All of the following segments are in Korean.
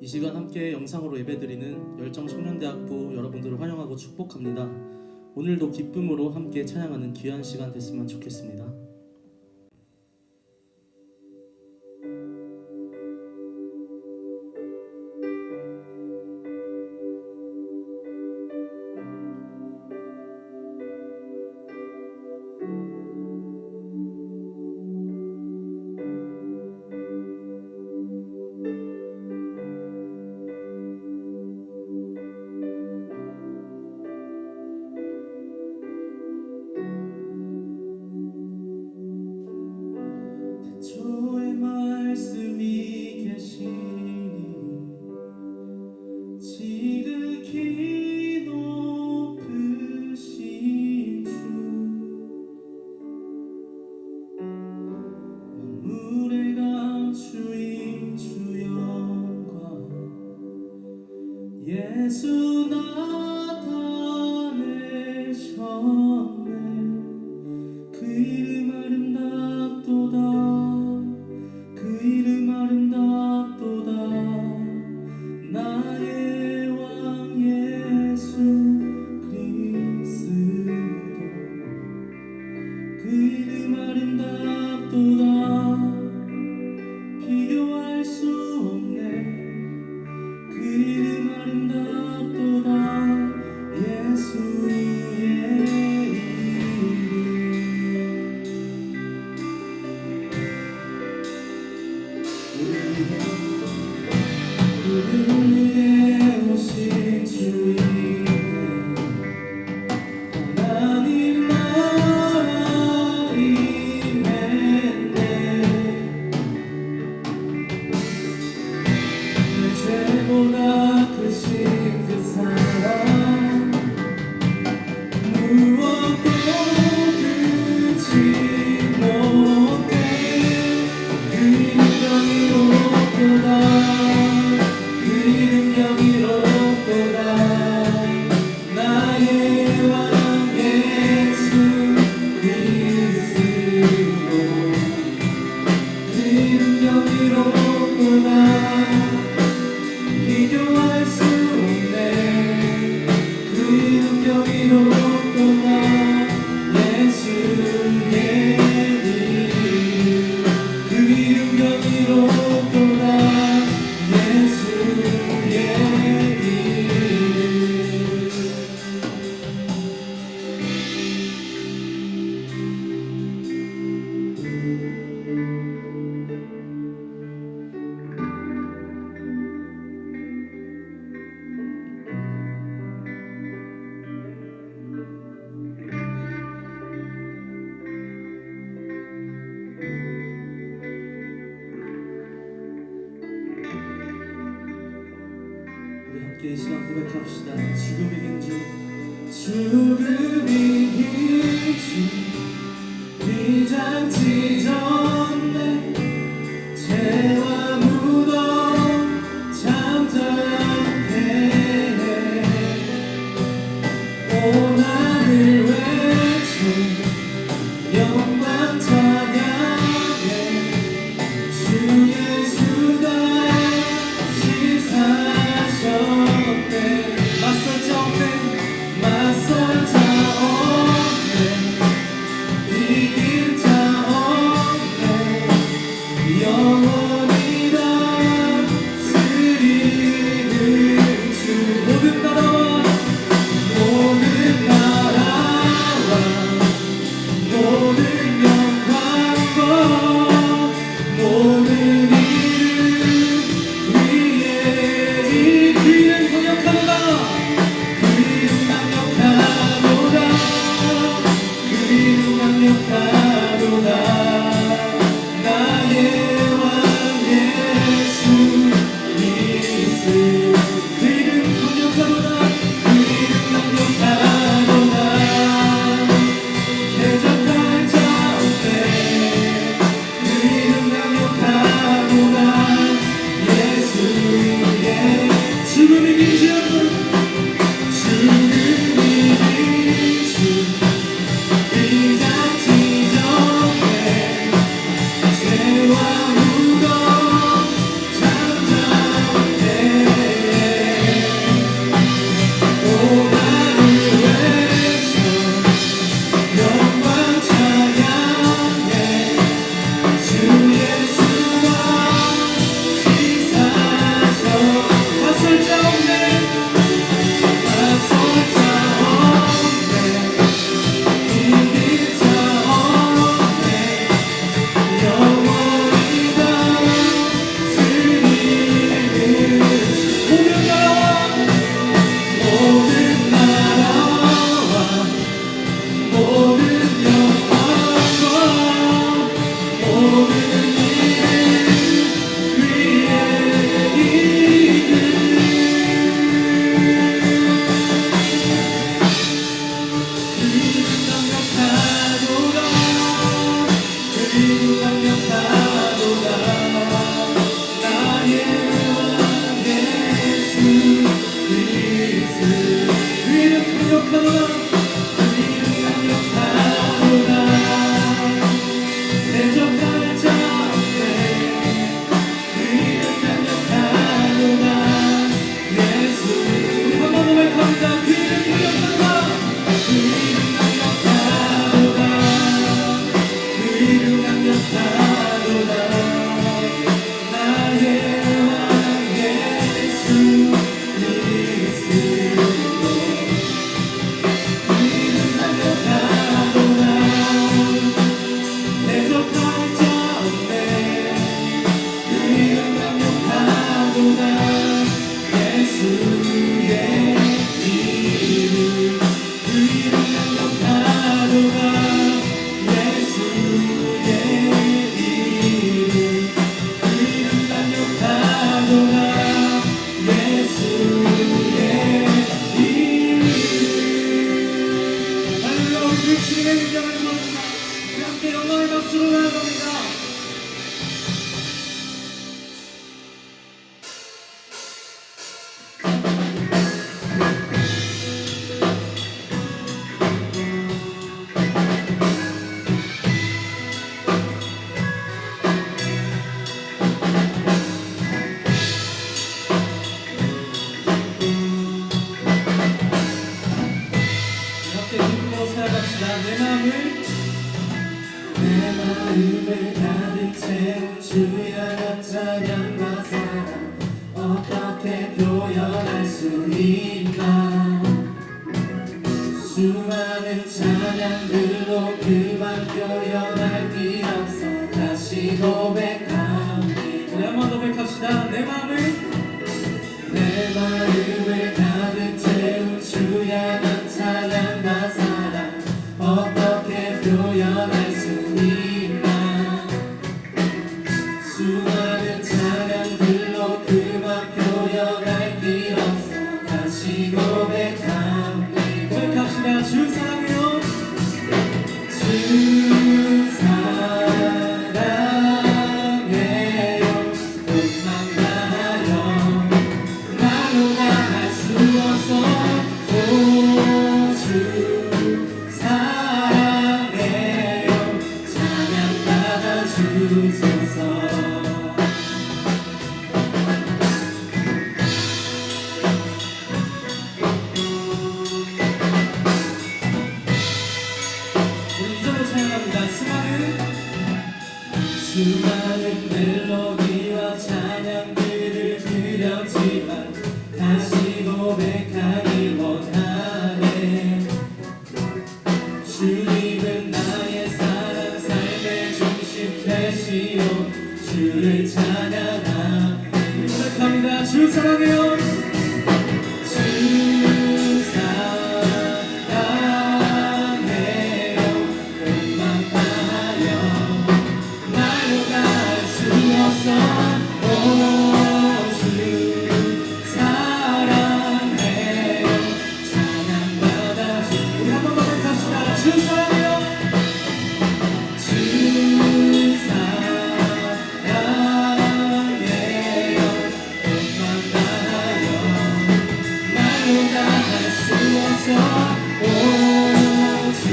이 시간 함께 영상으로 예배드리는 열정청년대학부 여러분들을 환영하고 축복합니다. 오늘도 기쁨으로 함께 찬양하는 귀한 시간 됐으면 좋겠습니다. 주의 말씀이 계시니 지극히 높으신 주 만물의 감추인 주 영광 예수 나타내셨네. 그 이름 아름답도다. 그 이름 아름답도다. 나의 왕 예수 그리스도. 그 이름 아름답도다. 비교할 수 없네. 그 이름 아름답도다. 예수의 우리의 오신 주이네. 하나님 나라 임했네. 내 죄보다 크신 그 사랑 무엇도 그치 못해. 그 이름 영이롭도다. 그 이름 영이롭도다. 나의 왕 예수 그리스도. 그 이름 영이롭도다. 비교할 수 없네. 그 이름 영이롭도다. 예수의 이름. 그 이름 영이롭도다. 예수의 이름. 우리 함께 이 시간 고백합시다. 죽음이 이긴 주. 죽음이 이긴 주. 비장치 전에 죄와 무덤 잠잠케 해. 오나를 외쳐 영광 찬양해. 주 예수가 시사하셨네. 맞설 자 없네. 맞설 자 없네. 이길 자 없네. 마음을 가득 채운 주의 향한 찬양과 사랑 어떻게 표현할 수 있나. 수많은 찬양들로 그만 표현할 길 없어 다시 고백합니다. 우리 한번 고백합시다. 내 마음을 가득 채운 주 향한 찬양과 사랑 어떻게 표현할 수 있나. 수많은 찬양들로 그만 표현할 길 없어 다시 고백합니다. 고백합시다. 주 사랑해요. 주 사랑해요. 꿈만 다하여 말로 다 할 수 없어. 오 주 사랑해요. 찬양 받아 주소서. 수많은 멜로디와 찬양들을 드렸지만 다시 고백하기 원하네. 주님은 나의 사랑 삶의 중심 되시오. 주를 찬양합니다. 고백합니다. 주 사랑해요. 주 사랑해요. 꿈만 다하여 말로 다 할 수 없어. 오 주 사랑해요. 찬양받아 주. 우리 한 번만 고백합시다. 주 사랑해요. 주 사랑해요. 꿈만 다하여 말로 다 할 수 없어. 오 주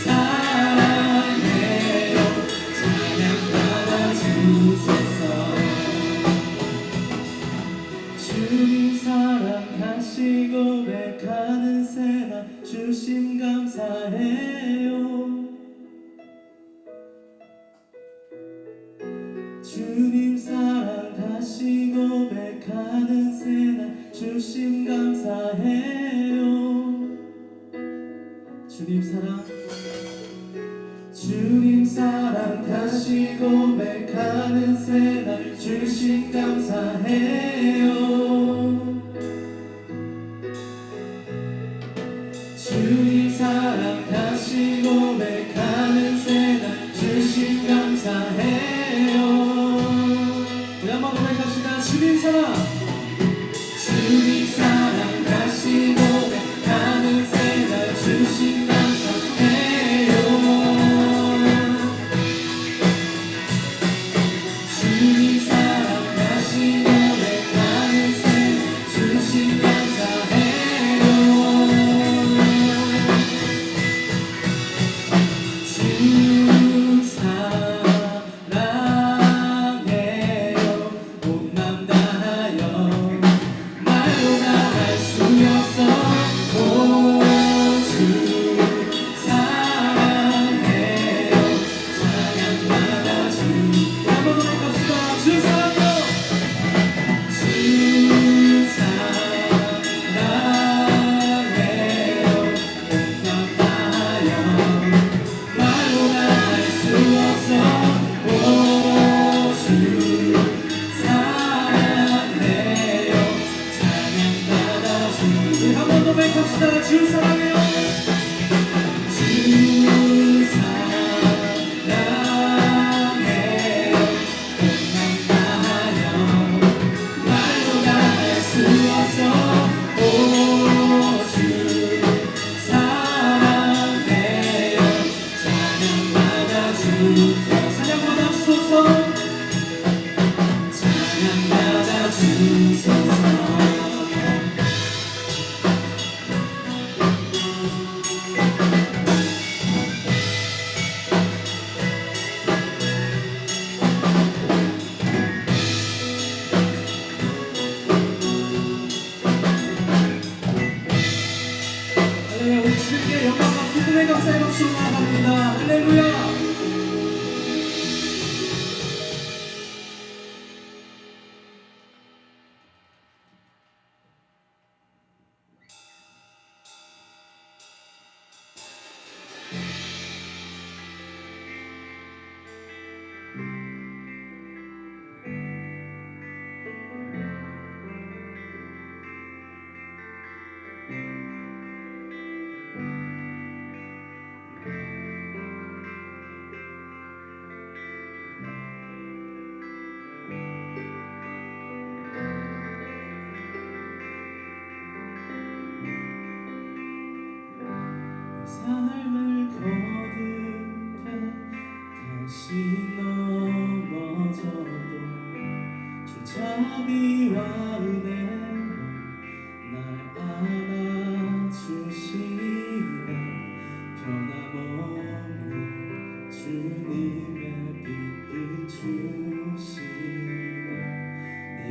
사랑해요. 찬양받아 주소서. 주님 사랑 다시 고백하는 새나 주심 감사해요. 주님 사랑 다시 고백하는 새나 주심 감사해요. 주님 사랑 다시 고백하는 새날 주신 감사해요. 주님 사랑 다시 고백하는 새날 주신 감사해요. 우리 한번 고백합시다. 주님 사랑 다시 고백하는 새날 주신 감사해요. 주님 사랑 다시 고백하는 새날 주신 감사해요. 주 사랑해요. 온 맘 다하여 자비와 은혜 날 안아주시네. 변함없는 주님의 빛 비추시네.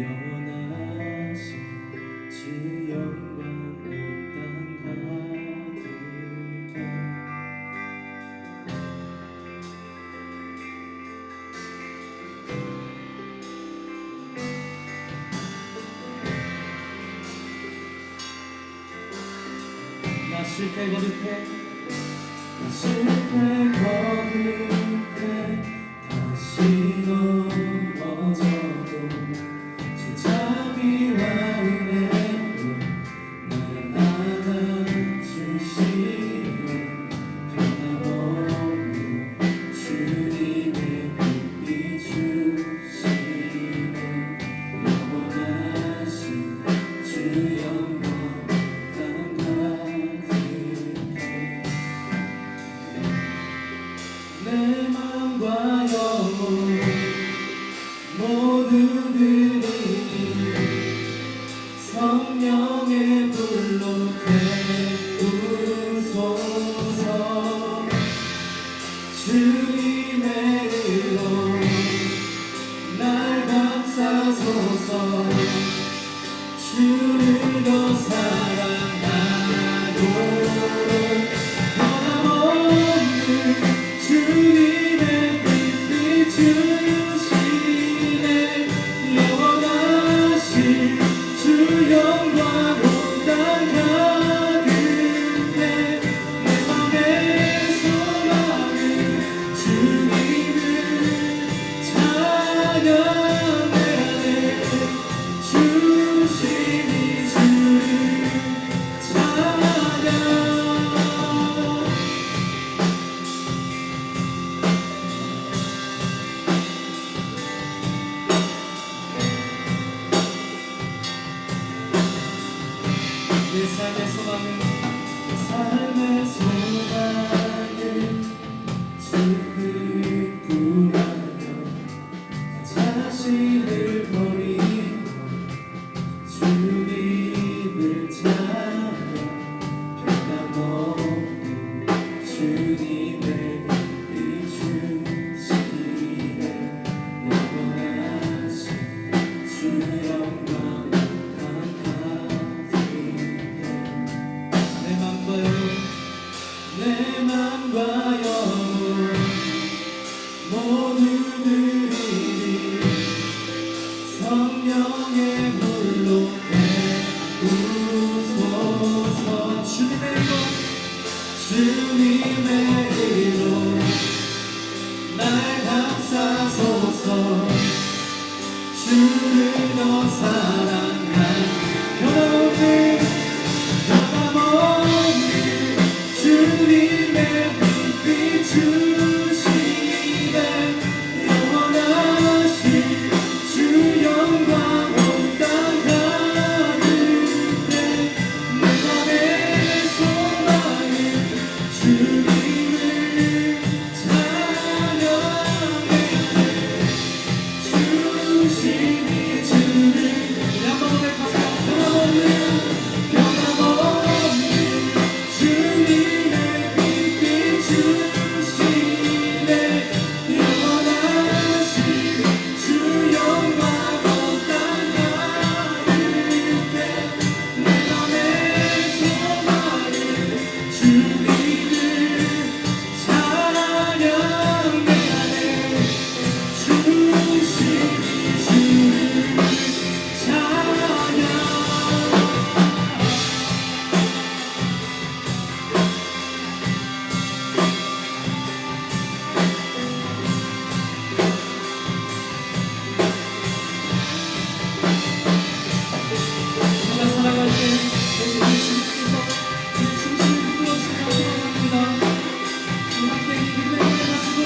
영원하신 주 영광 온 땅 가득해. 나 실패 거듭해, 나 실패 거듭해 다시 넘어져도 주 자비와 은혜로 날 안아주시네. 변함없는 주님의 빛 비추시네. 영원하신 주 영광 땅 가득해. 내 맘과 영혼 모두 드리니 성령의 불로 태우소서. 주님의 의로 날 감싸소서. 주를 더 사랑하도록 변함없는 주님의 빛 비추시네. 영원하신 주 영광 온 땅 가득해. 내 맘의 소망은 주님을 찬양해야 돼. 주심이 주를 찬양. 내 삶의 소망은 주를 구하며 자신을 버리고 주님을 찬양. 변함없는 주님의 빛 비추시네. 영원하신 주 영광 온 땅 가득해. 내 맘과 영혼 모두 드리니 성령의 불로 태우소서. 주님의 의로 날 감싸소서. 주를 더 사랑한 변함없는 주님의 빛 비추시네. 영원하신 주 영광 온 땅 가득해. 내 맘의 소망은 주님을 찬양해. 주심이 주를 한번 고백하세요. 변함없는 주님의 빛 비추시네. 영원하신 주 영광 온 땅 가득해. 내 맘의 소망은 주님을 찬양해야 돼. 주심이 주를 찬양. 우리가 살아갈 때 예수님 주님께서 그 중심을 부끄러우시게 하시옵니다. 함께 이 기도의 문을 마시고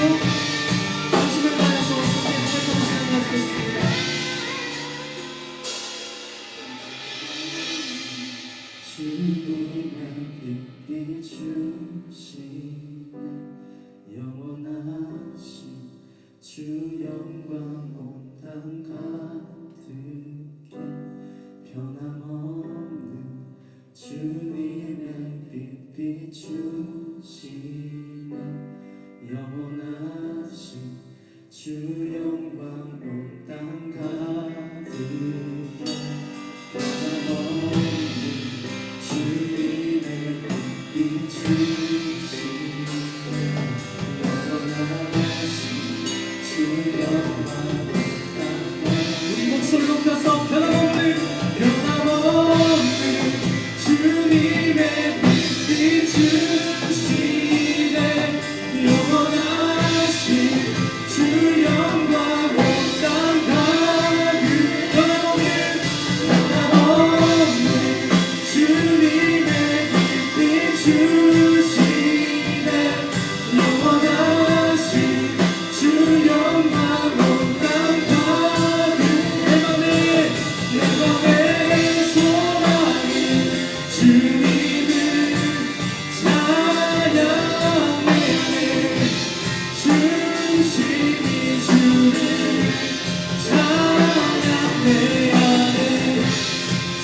당신을 다해서 함께 고백하는 시간 가지겠습니다. 주님의 빛 비추시네. 영원하신 주 영광 온 땅 가득해. 가득해 변함없는 주님의 빛 비추시네 영원하신 주 영광 온 땅 가득해 변함없는 주님의 빛 비추시네 영원하신 주 영광 우리 목소리 높여서 변함없는 주님의 빛 비추시네 영원하신 주 영광 온 땅 가득 변함없는 주님의 빛 비추시네 영원하신 주 영광 온 땅 가득 내 맘의 소망이 주님을 찬양해 중심이 주를 찬양해야 해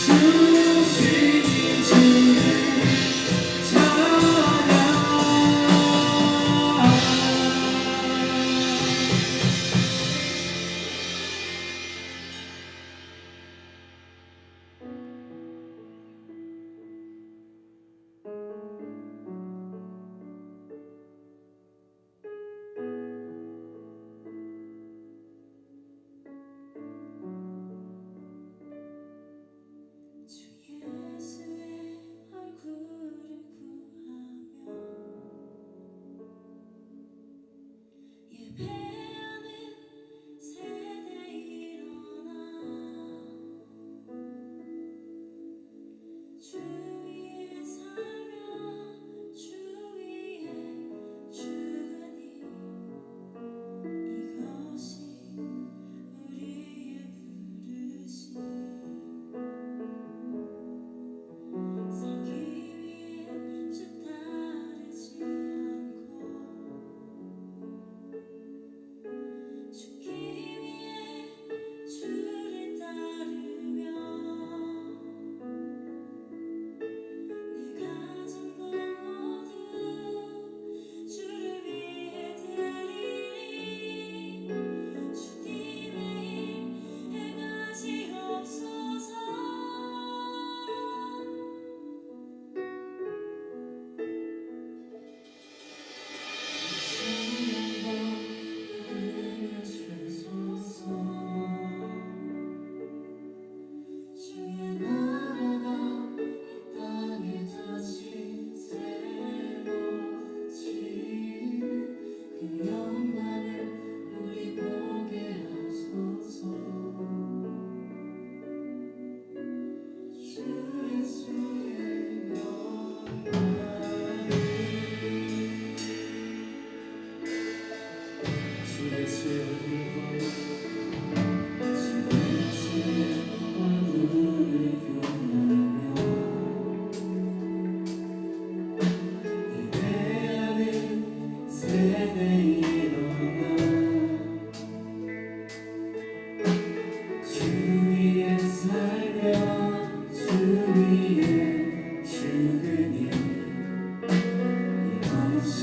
중심이 주를 찬양 주 예수의 얼굴을 구하며 예배하는 세대 일어나 주 위에 살며 주 위에 죽으니 이것이 우리의 부르심 살기 위해 주 따르지 않고 죽기 위해 주를 따르며 내 가진 것 모두 주를 위해 드리리 주님의 일 행하시옵소서 주의 나라가 이 땅에 다시 세워지는 그 영광을 우리 보게 하소서 주 예수의 주 예수의 얼굴을 교만하며 예배하는 세대 일어나 주 위에 살며 주 위에 죽으니 이것이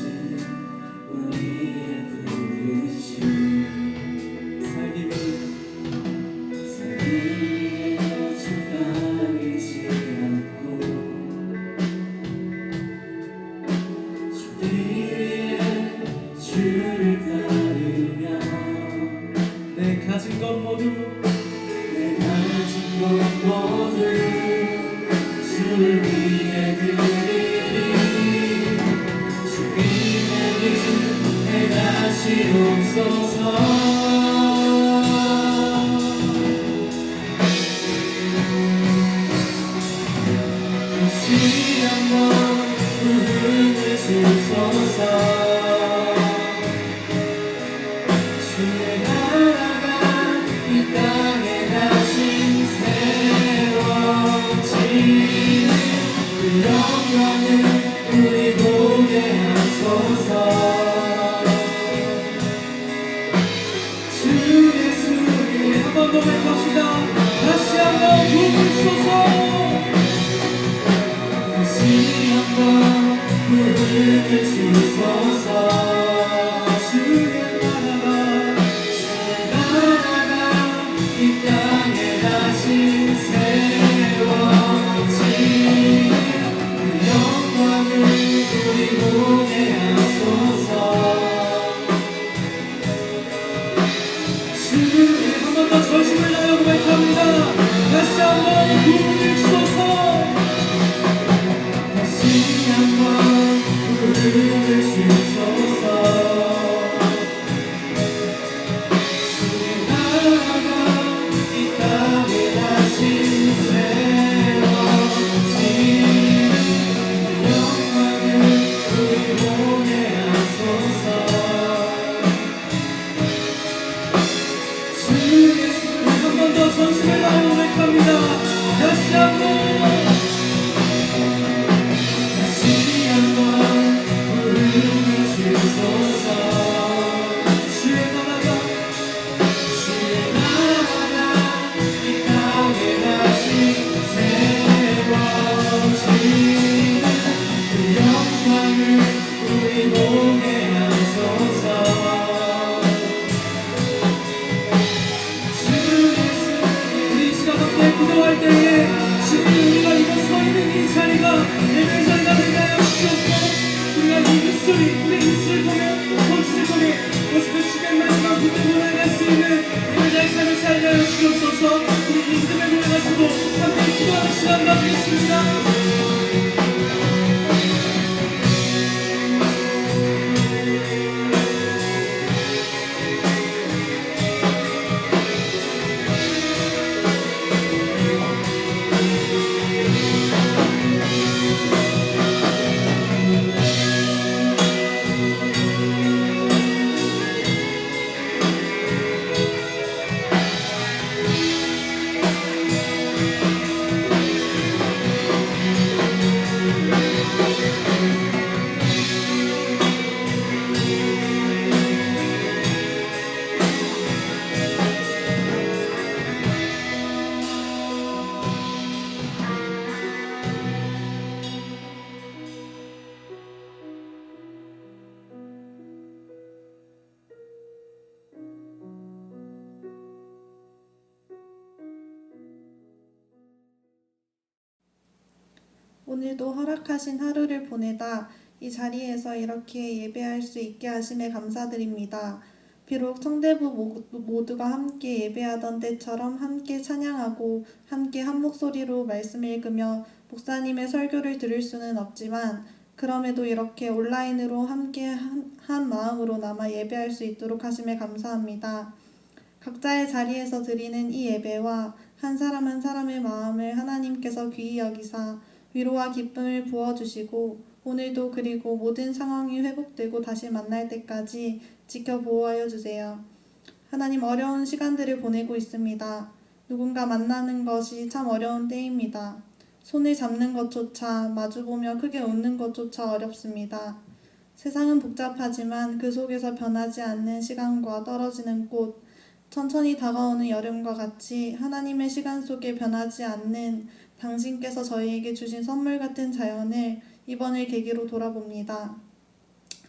우리의 부르심 살기 위해 주 따르지 않고 죽기 위해 주를 따르며 내 가진 것 모두 내 가진 것 모두 주를 위해 드리리 주님의 일 행하시옵소서 다시 한번 부흥을 주소서 주의 나라가 이 땅에 다시 세워지는 그 영광을 우리 보게 하소서 합시다. 다시 한번 부름을 주소서. 다시 한번 부름을 주소서. 주의 나라가 이 땅에 다시 세워지는 그 영광을 우리 보게 하소서. 주의 한 번 더 전심을 다하여 고백합니다. 다시 한번 부름을 주소서. 다시 한번 부름을 주소서. 주의 나라가 이 땅에 다시 세워지는 그 영광을 우리 보게 하소서. 주 예수를 한 번 더 전심을 다하여 고백합니다. 다시 한번 다시 한번 부름을 주소서. 주의 나라가 주의 나라가 이 땅에 다시 세워지는 그 영광을 우리 보게 하소서. 주 예수 우리 시간 함께 기도할 때에 지금 우리가 이곳 서 있는 이 자리가 예배 자리가 되게 하여 주시옵고 우리가 이 입술을 통해 손짓을 통해 오직 주의 말씀과 붙들고 나갈 수 있는 예배자의 삶을 살게 하여 주옵소서. 우리 이 믿음에 들어가시고 함께 기도하는 시간 가지겠습니다. 오늘도 허락하신 하루를 보내다 이 자리에서 이렇게 예배할 수 있게 하심에 감사드립니다. 비록 성대부 모두가 함께 예배하던 때처럼 함께 찬양하고 함께 한 목소리로 말씀을 읽으며 목사님의 설교를 들을 수는 없지만 그럼에도 이렇게 온라인으로 함께 한 마음으로 남아 예배할 수 있도록 하심에 감사합니다. 각자의 자리에서 드리는 이 예배와 한 사람 한 사람의 마음을 하나님께서 귀히 여기사 위로와 기쁨을 부어주시고 오늘도 그리고 모든 상황이 회복되고 다시 만날 때까지 지켜보호하여 주세요. 하나님, 어려운 시간들을 보내고 있습니다. 누군가 만나는 것이 참 어려운 때입니다. 손을 잡는 것조차 마주보며 크게 웃는 것조차 어렵습니다. 세상은 복잡하지만 그 속에서 변하지 않는 시간과 떨어지는 꽃, 천천히 다가오는 여름과 같이 하나님의 시간 속에 변하지 않는 당신께서 저희에게 주신 선물 같은 자연을 이번을 계기로 돌아봅니다.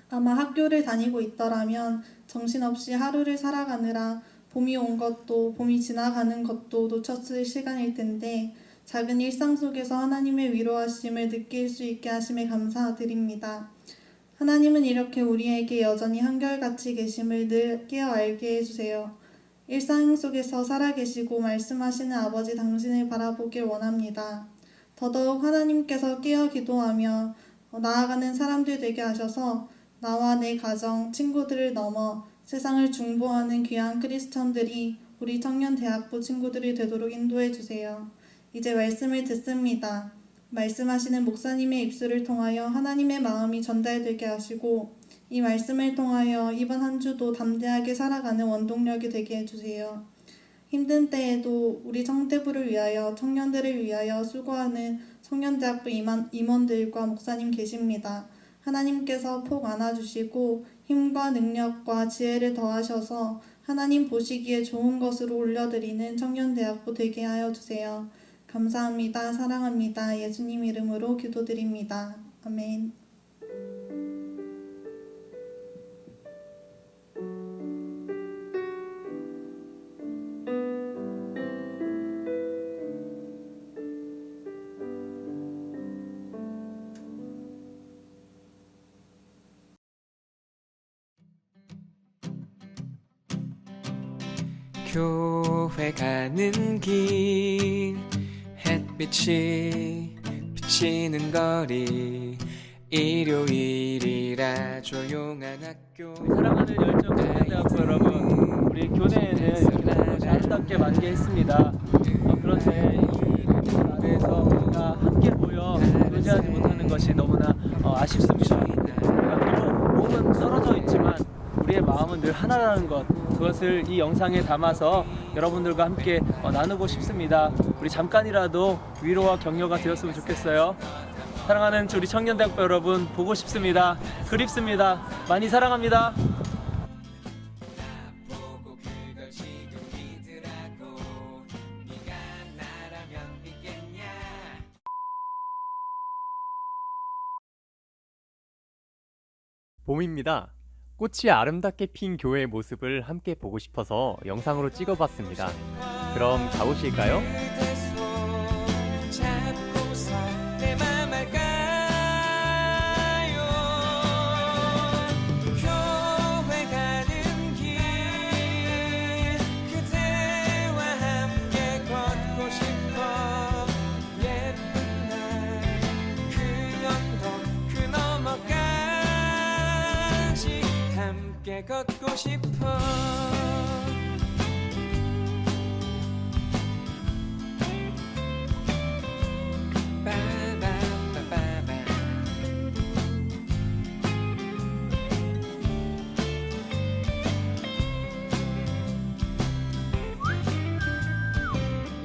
아마 학교를 다니고 있더라면 정신없이 하루를 살아가느라 봄이 온 것도 봄이 지나가는 것도 놓쳤을 시간일 텐데 작은 일상 속에서 하나님의 위로하심을 느낄 수 있게 하심에 감사드립니다. 하나님은 이렇게 우리에게 여전히 한결같이 계심을 늘 깨어 알게 해주세요. 일상 속에서 살아계시고 말씀하시는 아버지 당신을 바라보길 원합니다. 더더욱 하나님께서 깨어 기도하며 나아가는 사람들 되게 하셔서 나와 내 가정, 친구들을 넘어 세상을 중보하는 귀한 크리스천들이 우리 청년대학부 친구들이 되도록 인도해 주세요. 이제 말씀을 듣습니다. 말씀하시는 목사님의 입술을 통하여 하나님의 마음이 전달되게 하시고 이 말씀을 통하여 이번 한 주도 담대하게 살아가는 원동력이 되게 해주세요. 힘든 때에도 우리 청대부를 위하여 청년들을 위하여 수고하는 청년대학부 임원들과 목사님 계십니다. 하나님께서 폭 안아주시고 힘과 능력과 지혜를 더하셔서 하나님 보시기에 좋은 것으로 올려드리는 청년대학부 되게 하여 주세요. 감사합니다. 사랑합니다. 예수님 이름으로 기도드립니다. 아멘. 교회 가는 길 햇빛이 비치는 거리 일요일이라 조용한 학교. 사랑하는 열정 청년대학부 여러분, 우리 교내에는 이렇게 것이 아름답게 만개했습니다. 그런데 이 안에서 우리가 함께 모여 교제하지 못하는 것이 너무나 아쉽습니다. 우리가 비록 몸은 떨어져 있지만 우리의 마음은 늘 하나라는 것, 그것을 이 영상에 담아서 여러분들과 함께 나누고 싶습니다. 우리 잠깐이라도 위로와 격려가 되었으면 좋겠어요. 사랑하는 우리 청년대학부 여러분, 보고 싶습니다. 그립습니다. 많이 사랑합니다. 봄입니다. 꽃이 아름답게 핀 교회의 모습을 함께 보고 싶어서 영상으로 찍어봤습니다. 그럼 가보실까요? 걷고 싶어.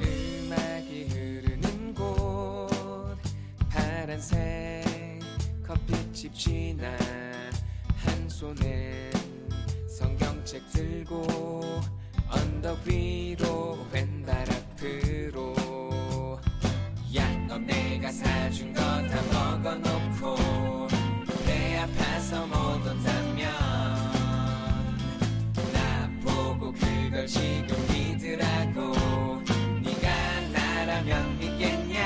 음악이 흐르는 곳 파란색 커피집 지나 한 손에 성경책 들고 언덕 위로 왼발 앞으로 야 너 내가 사준 거 다 먹어놓고 배 아파서 못 온다면 나 보고 그걸 지금 믿으라고 네가 나라면 믿겠냐.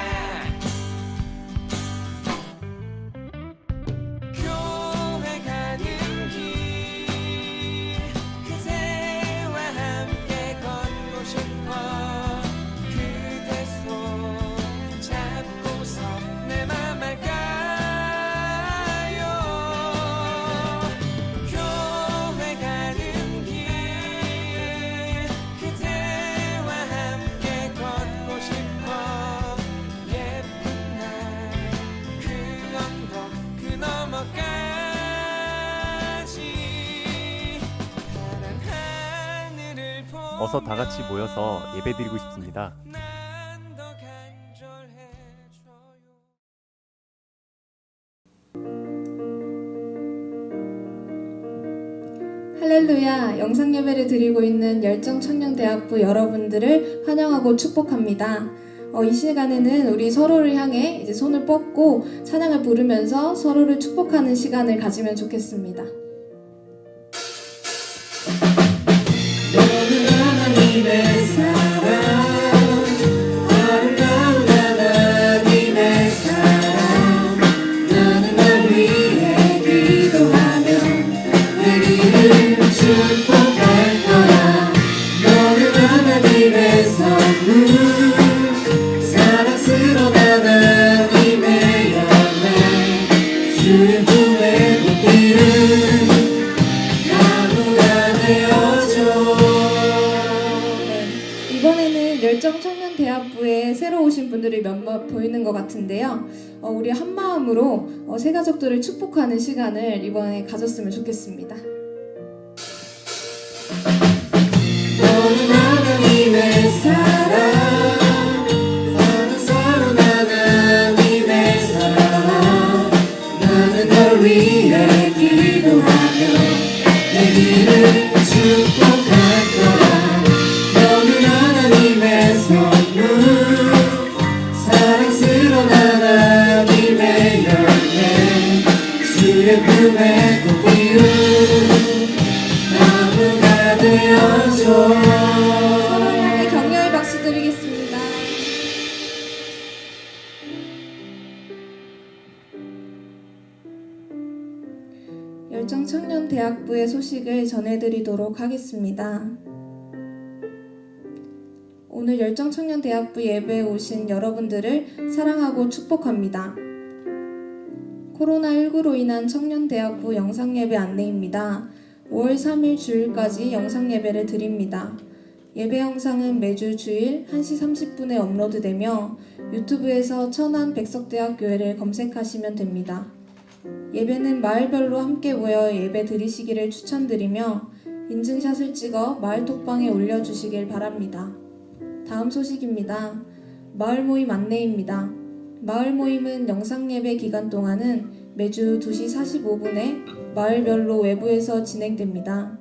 어서 다 같이 모여서 예배드리고 싶습니다. 할렐루야, 영상 예배를 드리고 있는 열정청년대학부 여러분들을 환영하고 축복합니다. 이 시간에는 우리 서로를 향해 이제 손을 뻗고 찬양을 부르면서 서로를 축복하는 시간을 가지면 좋겠습니다. 너는 하나님의 사랑, 아름다운 하나님의 사랑. 나는 널 위해 기도하며 내 길을 축복할 거야. 너는 하나님의 선물, 사랑스러운 하나님의 열매. 주의 품에 꽃피는 나무가 되어줘. 이번에는 열정청년대학부에 새로 오신 분들이 몇몇 보이는 것 같은데요. 우리 한마음으로 새 가족들을 축복하는 시간을 이번에 가졌으면 좋겠습니다. 너는 하나님의 사랑, 사랑스러운 하나님의 사랑. 나는 널 위해 기도하며 내 길을 축복할 열정청년대학부의 소식을 전해드리도록 하겠습니다. 오늘 열정청년대학부 예배에 오신 여러분들을 사랑하고 축복합니다. 코로나19로 인한 청년대학부 영상예배 안내입니다. 5월 3일 주일까지 영상예배를 드립니다. 예배 영상은 매주 주일 1시 30분에 업로드되며 유튜브에서 천안 백석대학교회를 검색하시면 됩니다. 예배는 마을별로 함께 모여 예배 드리시기를 추천드리며 인증샷을 찍어 마을 톡방에 올려주시길 바랍니다. 다음 소식입니다. 마을 모임 안내입니다. 마을 모임은 영상예배 기간 동안은 매주 2시 45분에 마을별로 외부에서 진행됩니다.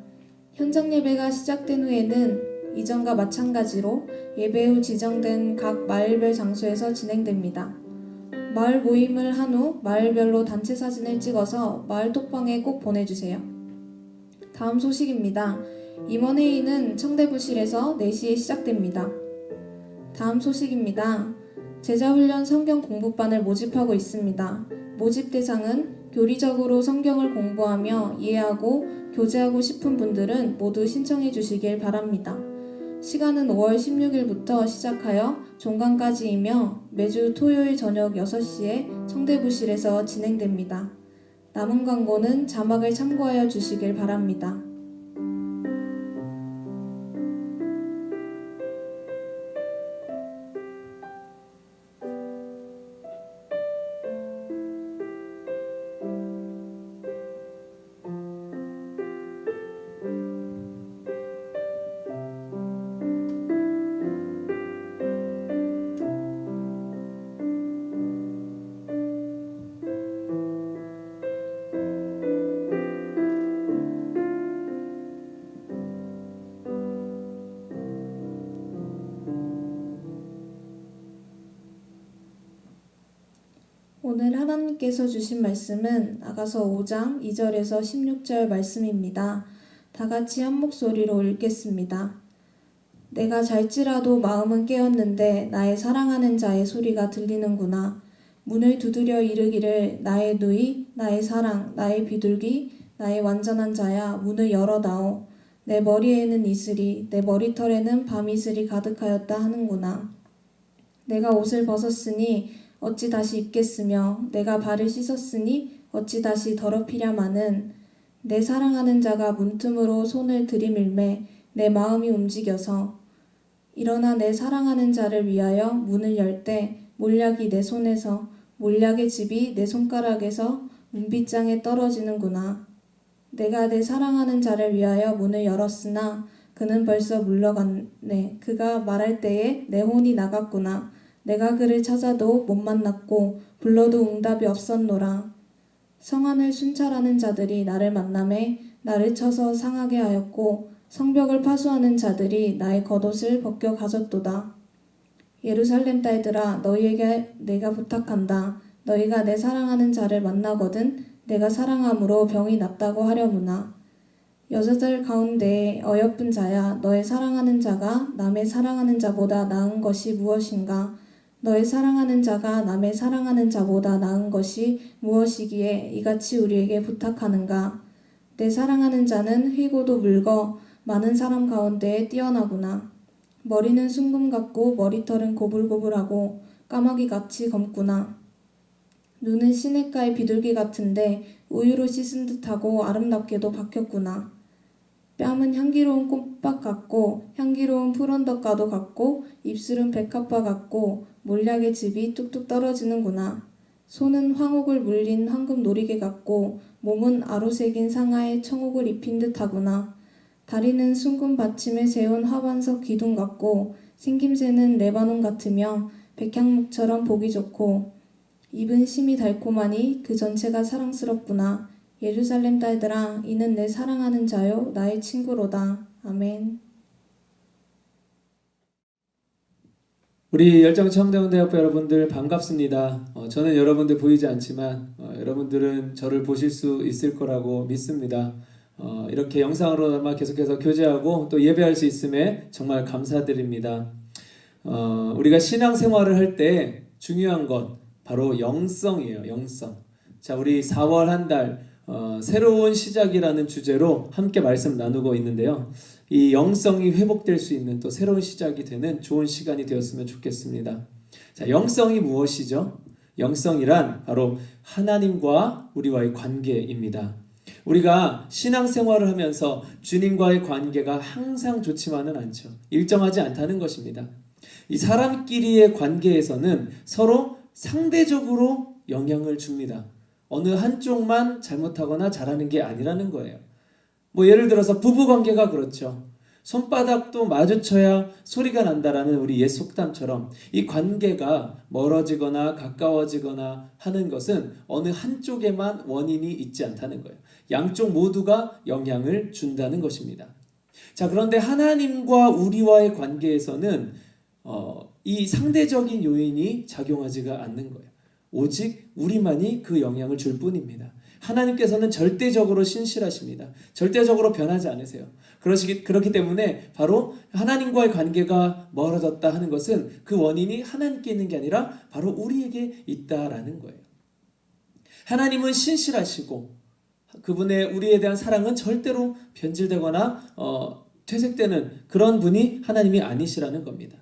현장 예배가 시작된 후에는 이전과 마찬가지로 예배 후 지정된 각 마을별 장소에서 진행됩니다. 마을 모임을 한 후 마을별로 단체 사진을 찍어서 마을 톡방에 꼭 보내주세요. 다음 소식입니다. 임원회의는 청대부실에서 4시에 시작됩니다. 다음 소식입니다. 제자훈련 성경 공부반을 모집하고 있습니다. 모집 대상은 교리적으로 성경을 공부하며 이해하고 교제하고 싶은 분들은 모두 신청해 주시길 바랍니다. 시간은 5월 16일부터 시작하여 종강까지이며 매주 토요일 저녁 6시에 청대부실에서 진행됩니다. 남은 광고는 자막을 참고하여 주시길 바랍니다. 오늘 하나님께서 주신 말씀은 아가서 5장 2절에서 16절 말씀입니다. 다 같이 한 목소리로 읽겠습니다. 내가 잘지라도 마음은 깨었는데 나의 사랑하는 자의 소리가 들리는구나. 문을 두드려 이르기를 나의 누이, 나의 사랑, 나의 비둘기, 나의 완전한 자야 문을 열어다오. 내 머리에는 이슬이, 내 머리털에는 밤이슬이 가득하였다 하는구나. 내가 옷을 벗었으니 어찌 다시 입겠으며 내가 발을 씻었으니 어찌 다시 더럽히랴마는 내 사랑하는 자가 문틈으로 손을 들이밀매 내 마음이 움직여서 일어나 내 사랑하는 자를 위하여 문을 열 때 몰약이 내 손에서 몰약의 집이 내 손가락에서 문빗장에 떨어지는구나. 내가 내 사랑하는 자를 위하여 문을 열었으나 그는 벌써 물러갔네. 그가 말할 때에 내 혼이 나갔구나. 내가 그를 찾아도 못 만났고 불러도 응답이 없었노라. 성안을 순찰하는 자들이 나를 만나매 나를 쳐서 상하게 하였고 성벽을 파수하는 자들이 나의 겉옷을 벗겨 가졌도다. 예루살렘 딸들아 너희에게 내가 부탁한다. 너희가 내 사랑하는 자를 만나거든 내가 사랑함으로 병이 낫다고 하려무나. 여자들 가운데 어여쁜 자야 너의 사랑하는 자가 남의 사랑하는 자보다 나은 것이 무엇인가. 너의 사랑하는 자가 남의 사랑하는 자보다 나은 것이 무엇이기에 이같이 우리에게 부탁하는가. 내 사랑하는 자는 희고도 묽어 많은 사람 가운데에 뛰어나구나. 머리는 순금 같고 머리털은 고불고불하고 까마귀같이 검구나. 눈은 시냇가의 비둘기 같은데 우유로 씻은 듯하고 아름답게도 박혔구나. 뺨은 향기로운 꽃밭 같고 향기로운 푸른덕가도 같고 입술은 백합화 같고 몰약의 즙이 뚝뚝 떨어지는구나. 손은 황옥을 물린 황금 놀이개 같고 몸은 아로새긴 상아의 청옥을 입힌 듯하구나. 다리는 순금 받침에 세운 화반석 기둥 같고 생김새는 레바논 같으며 백향목처럼 보기 좋고 입은 심이 달콤하니 그 전체가 사랑스럽구나. 예루살렘 딸들아 이는 내 사랑하는 자요 나의 친구로다. 아멘. 우리 열정청년대학부 여러분들 반갑습니다. 저는 여러분들 보이지 않지만 여러분들은 저를 보실 수 있을 거라고 믿습니다. 이렇게 영상으로나마 계속해서 교제하고 또 예배할 수 있음에 정말 감사드립니다. 우리가 신앙생활을 할 때 중요한 것 바로 영성이에요. 영성. 자, 우리 4월 한 달 새로운 시작이라는 주제로 함께 말씀 나누고 있는데요. 이 영성이 회복될 수 있는 또 새로운 시작이 되는 좋은 시간이 되었으면 좋겠습니다. 자, 영성이 무엇이죠? 영성이란 바로 하나님과 우리와의 관계입니다. 우리가 신앙생활을 하면서 주님과의 관계가 항상 좋지만은 않죠. 일정하지 않다는 것입니다. 이 사람끼리의 관계에서는 서로 상대적으로 영향을 줍니다. 어느 한쪽만 잘못하거나 잘하는 게 아니라는 거예요. 뭐 예를 들어서 부부관계가 그렇죠. 손바닥도 마주쳐야 소리가 난다라는 우리 옛 속담처럼 이 관계가 멀어지거나 가까워지거나 하는 것은 어느 한쪽에만 원인이 있지 않다는 거예요. 양쪽 모두가 영향을 준다는 것입니다. 자, 그런데 하나님과 우리와의 관계에서는 이 상대적인 요인이 작용하지가 않는 거예요. 오직 우리만이 그 영향을 줄 뿐입니다. 하나님께서는 절대적으로 신실하십니다. 절대적으로 변하지 않으세요. 그렇기 때문에 바로 하나님과의 관계가 멀어졌다 하는 것은 그 원인이 하나님께 있는 게 아니라 바로 우리에게 있다라는 거예요. 하나님은 신실하시고 그분의 우리에 대한 사랑은 절대로 변질되거나 퇴색되는 그런 분이 하나님이 아니시라는 겁니다.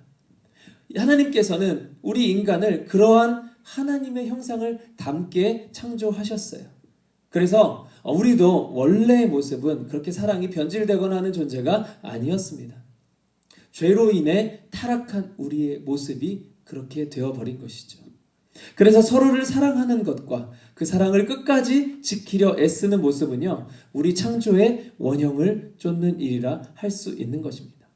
하나님께서는 우리 인간을 그러한 하나님의 형상을 담게 창조하셨어요. 그래서 우리도 원래의 모습은 그렇게 사랑이 변질되거나 하는 존재가 아니었습니다. 죄로 인해 타락한 우리의 모습이 그렇게 되어버린 것이죠. 그래서 서로를 사랑하는 것과 그 사랑을 끝까지 지키려 애쓰는 모습은요, 우리 창조의 원형을 쫓는 일이라 할 수 있는 것입니다.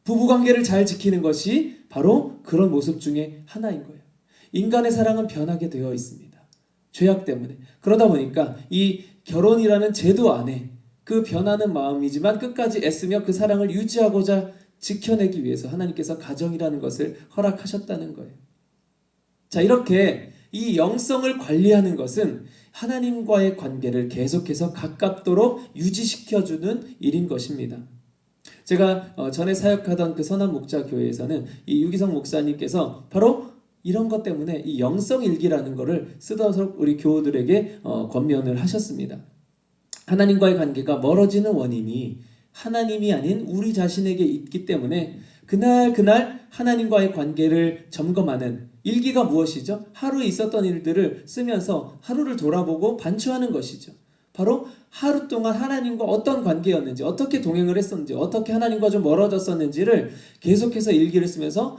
부부관계를 잘 지키는 것이 바로 그런 모습 중에 하나인 거예요. 인간의 사랑은 변하게 되어 있습니다. 죄악 때문에. 그러다 보니까 이 결혼이라는 제도 안에 그 변하는 마음이지만 끝까지 애쓰며 그 사랑을 유지하고자 지켜내기 위해서 하나님께서 가정이라는 것을 허락하셨다는 거예요. 자, 이렇게 이 영성을 관리하는 것은 하나님과의 관계를 계속해서 가깝도록 유지시켜주는 일인 것입니다. 제가 전에 사역하던 그 선한 목자 교회에서는 이 유기성 목사님께서 바로 이런 것 때문에 이 영성일기라는 것을 쓰도록 우리 교우들에게 권면을 하셨습니다. 하나님과의 관계가 멀어지는 원인이 하나님이 아닌 우리 자신에게 있기 때문에 그날 하나님과의 관계를 점검하는 일기가 무엇이죠? 하루에 있었던 일들을 쓰면서 하루를 돌아보고 반추하는 것이죠. 바로 하루 동안 하나님과 어떤 관계였는지, 어떻게 동행을 했었는지, 어떻게 하나님과 좀 멀어졌었는지를 계속해서 일기를 쓰면서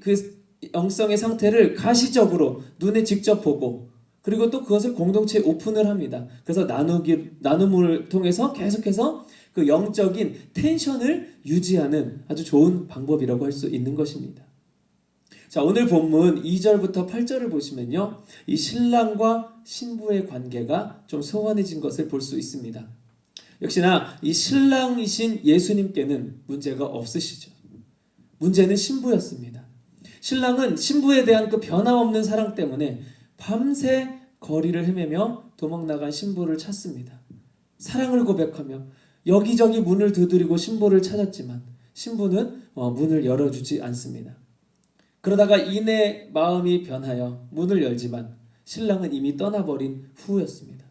그 영성의 상태를 가시적으로 눈에 직접 보고, 그리고 또 그것을 공동체에 오픈을 합니다. 그래서 나눔을 통해서 계속해서 그 영적인 텐션을 유지하는 아주 좋은 방법이라고 할 수 있는 것입니다. 자, 오늘 본문 2절부터 8절을 보시면요, 이 신랑과 신부의 관계가 좀 소원해진 것을 볼 수 있습니다. 역시나 이 신랑이신 예수님께는 문제가 없으시죠. 문제는 신부였습니다. 신랑은 신부에 대한 그 변함없는 사랑 때문에 밤새 거리를 헤매며 도망나간 신부를 찾습니다. 사랑을 고백하며 여기저기 문을 두드리고 신부를 찾았지만 신부는 문을 열어주지 않습니다. 그러다가 이내 마음이 변하여 문을 열지만 신랑은 이미 떠나버린 후였습니다.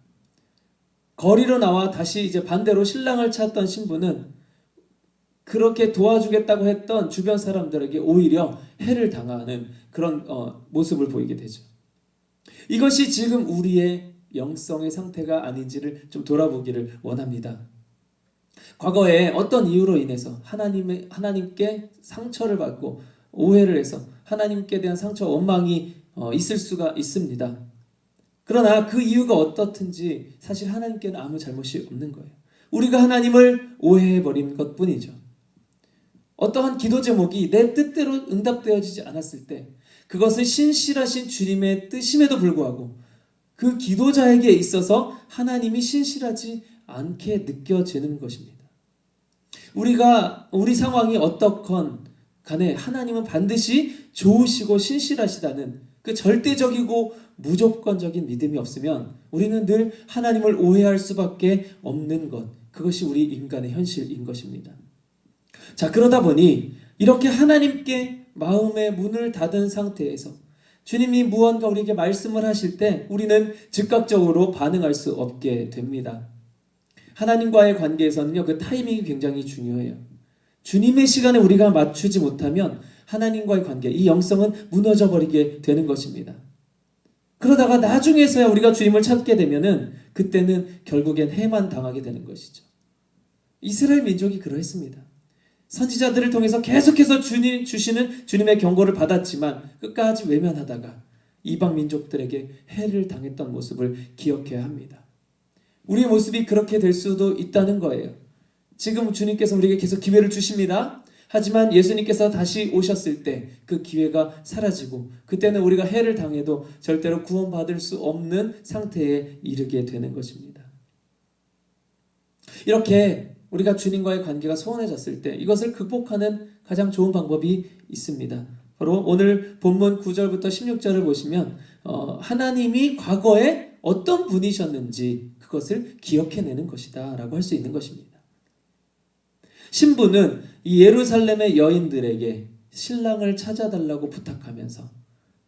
거리로 나와 다시 이제 반대로 신랑을 찾던 신부는 그렇게 도와주겠다고 했던 주변 사람들에게 오히려 해를 당하는 그런 모습을 보이게 되죠. 이것이 지금 우리의 영성의 상태가 아닌지를 좀 돌아보기를 원합니다. 과거에 어떤 이유로 인해서 하나님께 상처를 받고 오해를 해서 하나님께 대한 상처, 원망이 있을 수가 있습니다. 그러나 그 이유가 어떻든지 사실 하나님께는 아무 잘못이 없는 거예요. 우리가 하나님을 오해해버린 것뿐이죠. 어떠한 기도 제목이 내 뜻대로 응답되어지지 않았을 때 그것은 신실하신 주님의 뜻임에도 불구하고 그 기도자에게 있어서 하나님이 신실하지 않게 느껴지는 것입니다. 우리 상황이 어떻건 간에 하나님은 반드시 좋으시고 신실하시다는 그 절대적이고 무조건적인 믿음이 없으면 우리는 늘 하나님을 오해할 수밖에 없는 것, 그것이 우리 인간의 현실인 것입니다. 자, 그러다 보니 이렇게 하나님께 마음의 문을 닫은 상태에서 주님이 무언가 우리에게 말씀을 하실 때 우리는 즉각적으로 반응할 수 없게 됩니다. 하나님과의 관계에서는요, 그 타이밍이 굉장히 중요해요. 주님의 시간에 우리가 맞추지 못하면 하나님과의 관계, 이 영성은 무너져 버리게 되는 것입니다. 그러다가 나중에서야 우리가 주님을 찾게 되면은 그때는 결국엔 해만 당하게 되는 것이죠. 이스라엘 민족이 그러했습니다. 선지자들을 통해서 계속해서 주시는 주님의 경고를 받았지만 끝까지 외면하다가 이방 민족들에게 해를 당했던 모습을 기억해야 합니다. 우리의 모습이 그렇게 될 수도 있다는 거예요. 지금 주님께서 우리에게 계속 기회를 주십니다. 하지만 예수님께서 다시 오셨을 때 그 기회가 사라지고 그때는 우리가 해를 당해도 절대로 구원받을 수 없는 상태에 이르게 되는 것입니다. 이렇게 우리가 주님과의 관계가 소원해졌을 때 이것을 극복하는 가장 좋은 방법이 있습니다. 바로 오늘 본문 9절부터 16절을 보시면 하나님이 과거에 어떤 분이셨는지 그것을 기억해내는 것이다 라고 할 수 있는 것입니다. 신부는 이 예루살렘의 여인들에게 신랑을 찾아달라고 부탁하면서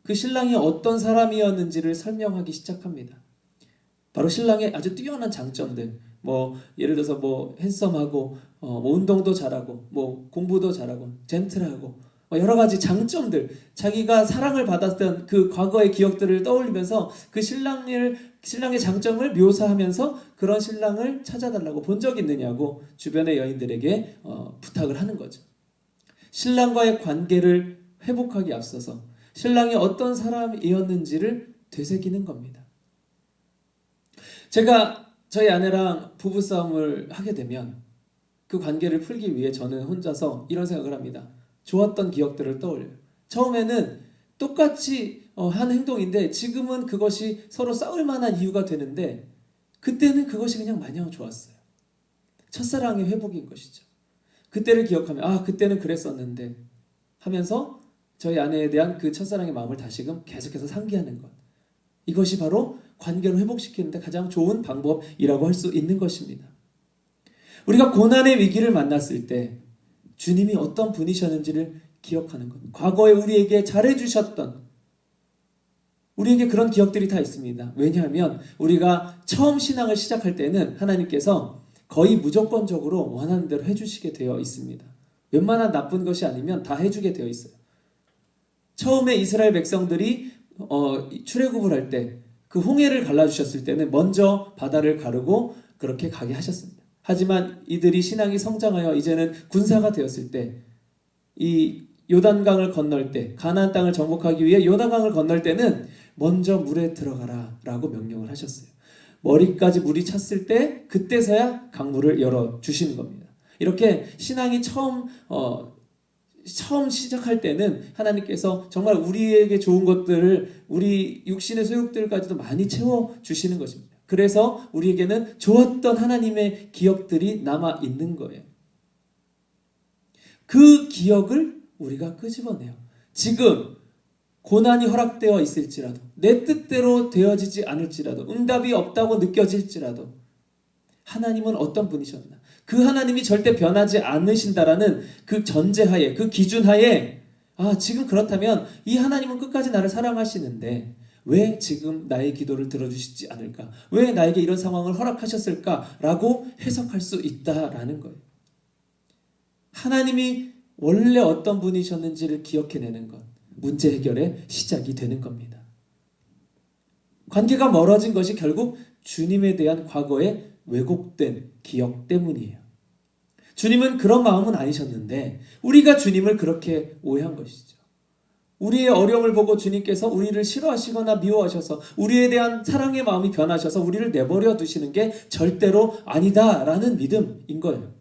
그 신랑이 어떤 사람이었는지를 설명하기 시작합니다. 바로 신랑의 아주 뛰어난 장점들, 예를 들어서 핸섬하고 운동도 잘하고 공부도 잘하고 젠틀하고 여러 가지 장점들, 자기가 사랑을 받았던 그 과거의 기억들을 떠올리면서 그 신랑의 장점을 묘사하면서 그런 신랑을 찾아달라고 본 적 있느냐고 주변의 여인들에게 부탁을 하는 거죠. 신랑과의 관계를 회복하기 앞서서 신랑이 어떤 사람이었는지를 되새기는 겁니다. 제가 저희 아내랑 부부싸움을 하게 되면 그 관계를 풀기 위해 저는 혼자서 이런 생각을 합니다. 좋았던 기억들을 떠올려요. 처음에는 똑같이 한 행동인데 지금은 그것이 서로 싸울 만한 이유가 되는데 그때는 그것이 그냥 마냥 좋았어요. 첫사랑의 회복인 것이죠. 그때를 기억하면 그때는 그랬었는데 하면서 저희 아내에 대한 그 첫사랑의 마음을 다시금 계속해서 상기하는 것. 이것이 바로 관계를 회복시키는 데 가장 좋은 방법이라고 할 수 있는 것입니다. 우리가 고난의 위기를 만났을 때 주님이 어떤 분이셨는지를 기억하는 것. 과거에 우리에게 잘해주셨던 우리에게 그런 기억들이 다 있습니다. 왜냐하면 우리가 처음 신앙을 시작할 때는 하나님께서 거의 무조건적으로 원하는 대로 해주시게 되어 있습니다. 웬만한 나쁜 것이 아니면 다 해주게 되어 있어요. 처음에 이스라엘 백성들이 출애굽을 할 때 그 홍해를 갈라주셨을 때는 먼저 바다를 가르고 그렇게 가게 하셨습니다. 하지만 이들이 신앙이 성장하여 이제는 군사가 되었을 때 이 요단강을 건널 때 가나안 땅을 정복하기 위해 요단강을 건널 때는 먼저 물에 들어가라 라고 명령을 하셨어요. 머리까지 물이 찼을 때 그때서야 강물을 열어주시는 겁니다. 이렇게 신앙이 처음 시작할 때는 하나님께서 정말 우리에게 좋은 것들을 우리 육신의 소욕들까지도 많이 채워주시는 것입니다. 그래서 우리에게는 좋았던 하나님의 기억들이 남아있는 거예요. 그 기억을 우리가 끄집어내요. 지금 고난이 허락되어 있을지라도 내 뜻대로 되어지지 않을지라도 응답이 없다고 느껴질지라도 하나님은 어떤 분이셨나? 그 하나님이 절대 변하지 않으신다라는 그 전제하에 그 기준하에 지금 그렇다면 이 하나님은 끝까지 나를 사랑하시는데 왜 지금 나의 기도를 들어주시지 않을까? 왜 나에게 이런 상황을 허락하셨을까? 라고 해석할 수 있다라는 거예요. 하나님이 원래 어떤 분이셨는지를 기억해내는 것, 문제 해결의 시작이 되는 겁니다. 관계가 멀어진 것이 결국 주님에 대한 과거의 왜곡된 기억 때문이에요. 주님은 그런 마음은 아니셨는데 우리가 주님을 그렇게 오해한 것이죠. 우리의 어려움을 보고 주님께서 우리를 싫어하시거나 미워하셔서 우리에 대한 사랑의 마음이 변하셔서 우리를 내버려 두시는 게 절대로 아니다라는 믿음인 거예요.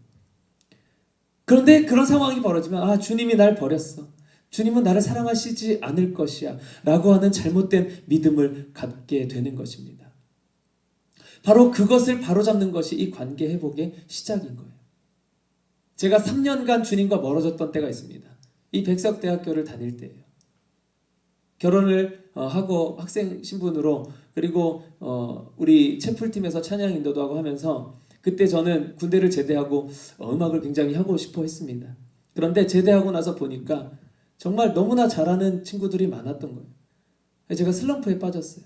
그런데 그런 상황이 벌어지면 주님이 날 버렸어. 주님은 나를 사랑하시지 않을 것이야 라고 하는 잘못된 믿음을 갖게 되는 것입니다. 바로 그것을 바로잡는 것이 이 관계 회복의 시작인 거예요. 제가 3년간 주님과 멀어졌던 때가 있습니다. 이 백석대학교를 다닐 때예요. 결혼을 하고 학생 신분으로 그리고 우리 채플팀에서 찬양 인도도 하고 하면서 그때 저는 군대를 제대하고 음악을 굉장히 하고 싶어 했습니다. 그런데 제대하고 나서 보니까 정말 너무나 잘하는 친구들이 많았던 거예요. 제가 슬럼프에 빠졌어요.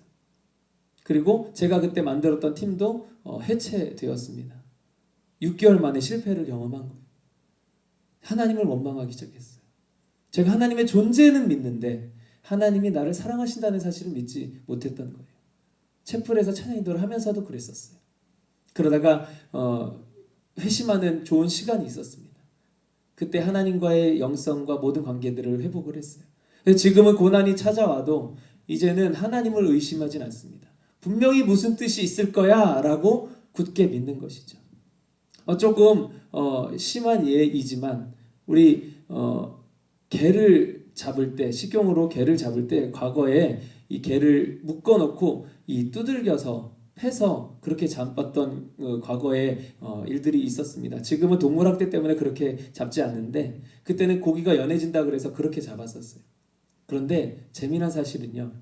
그리고 제가 그때 만들었던 팀도 해체되었습니다. 6개월 만에 실패를 경험한 거예요. 하나님을 원망하기 시작했어요. 제가 하나님의 존재는 믿는데 하나님이 나를 사랑하신다는 사실을 믿지 못했던 거예요. 채플에서 찬양 인도를 하면서도 그랬었어요. 그러다가 회심하는 좋은 시간이 있었습니다. 그때 하나님과의 영성과 모든 관계들을 회복을 했어요. 지금은 고난이 찾아와도 이제는 하나님을 의심하진 않습니다. 분명히 무슨 뜻이 있을 거야 라고 굳게 믿는 것이죠. 조금 심한 예이지만 우리 개를 잡을 때, 식용으로 개를 잡을 때 과거에 이 개를 묶어놓고 이 두들겨서 패서 그렇게 잡았던 과거의 일들이 있었습니다. 지금은 동물학대 때문에 그렇게 잡지 않는데 그때는 고기가 연해진다 그래서 그렇게 잡았었어요. 그런데 재미난 사실은요,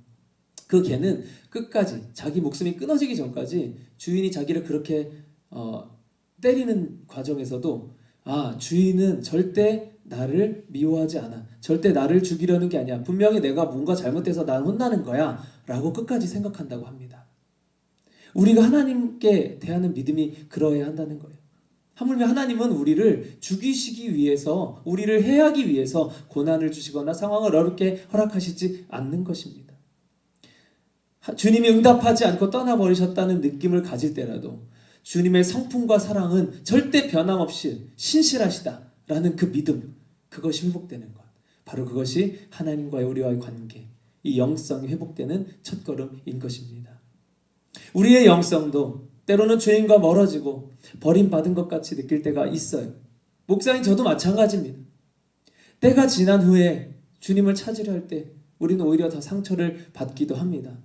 그 개는 끝까지 자기 목숨이 끊어지기 전까지 주인이 자기를 그렇게 때리는 과정에서도 주인은 절대 나를 미워하지 않아, 절대 나를 죽이려는 게 아니야, 분명히 내가 뭔가 잘못해서 난 혼나는 거야 라고 끝까지 생각한다고 합니다. 우리가 하나님께 대하는 믿음이 그러해야 한다는 거예요. 하물며 하나님은 우리를 죽이시기 위해서, 우리를 해하기 위해서 고난을 주시거나 상황을 어렵게 허락하시지 않는 것입니다. 주님이 응답하지 않고 떠나버리셨다는 느낌을 가질 때라도 주님의 성품과 사랑은 절대 변함없이 신실하시다라는 그 믿음, 그것이 회복되는 것, 바로 그것이 하나님과의 우리와의 관계, 이 영성이 회복되는 첫걸음인 것입니다. 우리의 영성도 때로는 주님과 멀어지고 버림받은 것 같이 느낄 때가 있어요. 목사님 저도 마찬가지입니다. 때가 지난 후에 주님을 찾으려 할 때 우리는 오히려 더 상처를 받기도 합니다.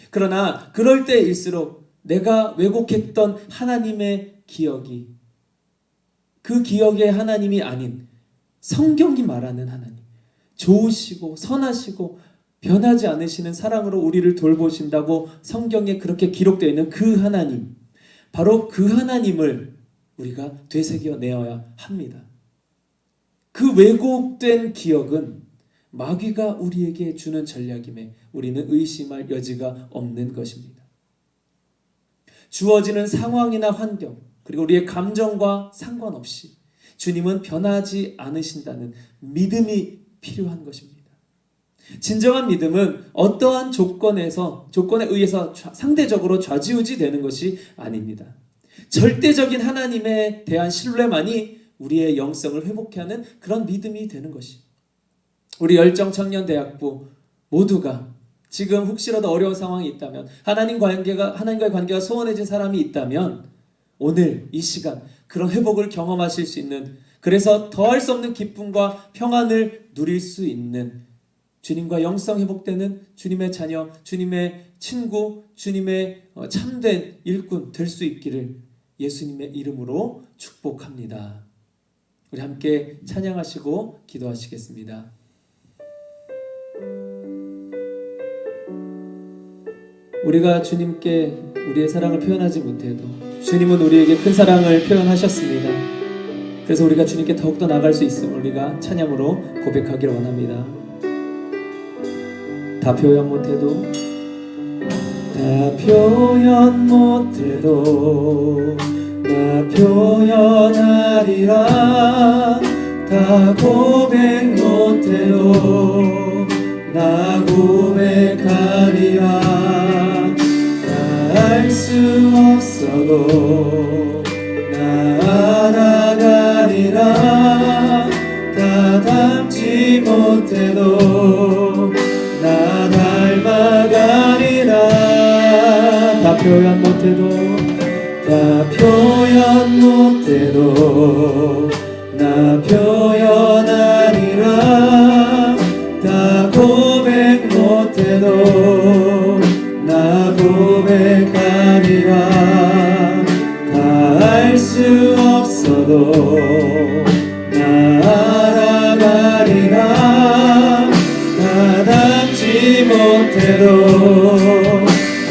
그러나 그럴 때일수록 내가 왜곡했던 하나님의 기억이, 그 기억의 하나님이 아닌 성경이 말하는 하나님, 좋으시고 선하시고 변하지 않으시는 사랑으로 우리를 돌보신다고 성경에 그렇게 기록되어 있는 그 하나님, 바로 그 하나님을 우리가 되새겨내어야 합니다. 그 왜곡된 기억은 마귀가 우리에게 주는 전략임에 우리는 의심할 여지가 없는 것입니다. 주어지는 상황이나 환경, 그리고 우리의 감정과 상관없이 주님은 변하지 않으신다는 믿음이 필요한 것입니다. 진정한 믿음은 어떠한 조건에 의해서 상대적으로 좌지우지 되는 것이 아닙니다. 절대적인 하나님에 대한 신뢰만이 우리의 영성을 회복케 하는 그런 믿음이 되는 것이, 우리 열정청년대학부 모두가 지금 혹시라도 어려운 상황이 있다면, 하나님과의 관계가 소원해진 사람이 있다면 오늘 이 시간 그런 회복을 경험하실 수 있는, 그래서 더할 수 없는 기쁨과 평안을 누릴 수 있는, 주님과 영성 회복되는 주님의 자녀, 주님의 친구, 주님의 참된 일꾼 될 수 있기를 예수님의 이름으로 축복합니다. 우리 함께 찬양하시고 기도하시겠습니다. 우리가 주님께 우리의 사랑을 표현하지 못해도 주님은 우리에게 큰 사랑을 표현하셨습니다. 그래서 우리가 주님께 더욱더 나아갈 수 있음을 우리가 찬양으로 고백하기를 원합니다. 다 표현 못해도, 다 표현 못해도 나 표현하리라, 다 고백 못해도 나 고백하리라, 다 알 수 없어도 나 알아가리라, 다 닮지 못해도 나 닮아가리라, 다 표현 못해도, 다 표현 못해도 나 표현하리라, 다 고백 못해도 나 고백하리라, 다 알 수 없어도 나 알아가리라, 다 닮지 못해도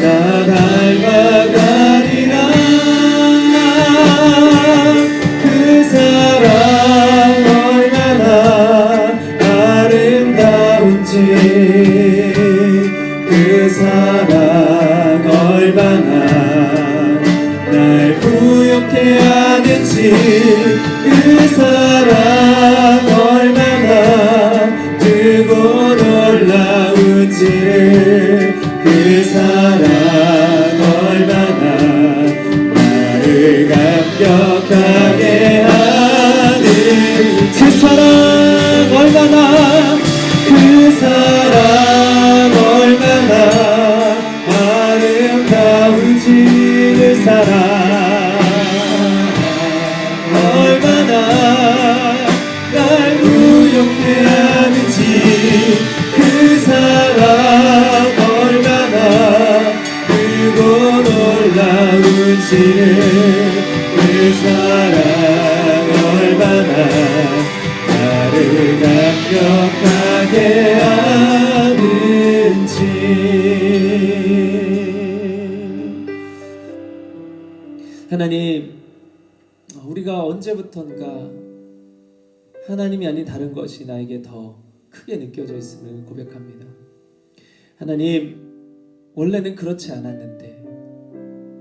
나 닮아가리라, 그 사랑 얼마나 아름다운지 주시는 그 사랑 얼마나 나를 감격하게 하는지. 하나님, 우리가 언제부턴가 하나님이 아닌 다른 것이 나에게 더 크게 느껴져 있음을 고백합니다. 하나님, 원래는 그렇지 않았는데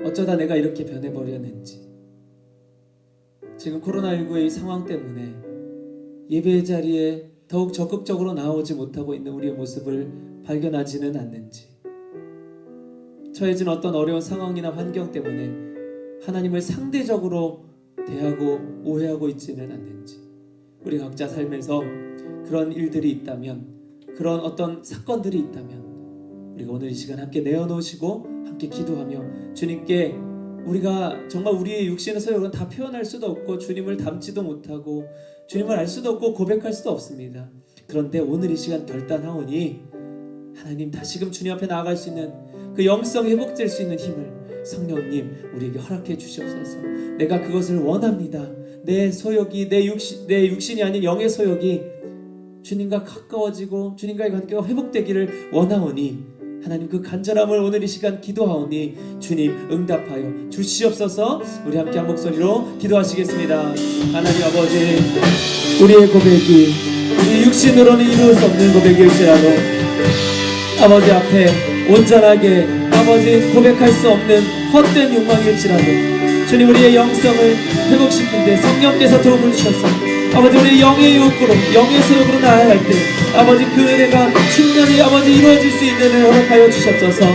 어쩌다 내가 이렇게 변해버렸는지, 지금 코로나19의 이 상황 때문에 예배 자리에 더욱 적극적으로 나오지 못하고 있는 우리의 모습을 발견하지는 않는지, 처해진 어떤 어려운 상황이나 환경 때문에 하나님을 상대적으로 대하고 오해하고 있지는 않는지, 우리 각자 삶에서 그런 일들이 있다면, 그런 어떤 사건들이 있다면 우리가 오늘 이 시간 함께 내어놓으시고 함께 기도하며 주님께, 우리가 정말 우리의 육신의 소욕은 다 표현할 수도 없고 주님을 닮지도 못하고 주님을 알 수도 없고 고백할 수도 없습니다. 그런데 오늘 이 시간 결단하오니 하나님, 다시금 주님 앞에 나아갈 수 있는 그 영성 회복될 수 있는 힘을 성령님 우리에게 허락해 주시옵소서. 내가 그것을 원합니다. 내 소욕이, 내 육신이 아닌 영의 소욕이 주님과 가까워지고 주님과의 관계가 회복되기를 원하오니 하나님, 그 간절함을 오늘 이 시간 기도하오니 주님 응답하여 주시옵소서. 우리 함께 한 목소리로 기도하시겠습니다. 하나님 아버지, 우리의 고백이 우리 육신으로는 이룰 수 없는 고백일지라도 아버지 앞에 온전하게 아버지 고백할 수 없는 헛된 욕망일지라도 주님, 우리의 영성을 회복시키는데 성령께서 도움을 주셔서 아버지, 우리의 영의 욕구로, 영의 소욕으로 나아갈 때 아버지, 그 은혜가 충분히 아버지 이루어질 수 있는 은혜를 허락하여 주셨소서.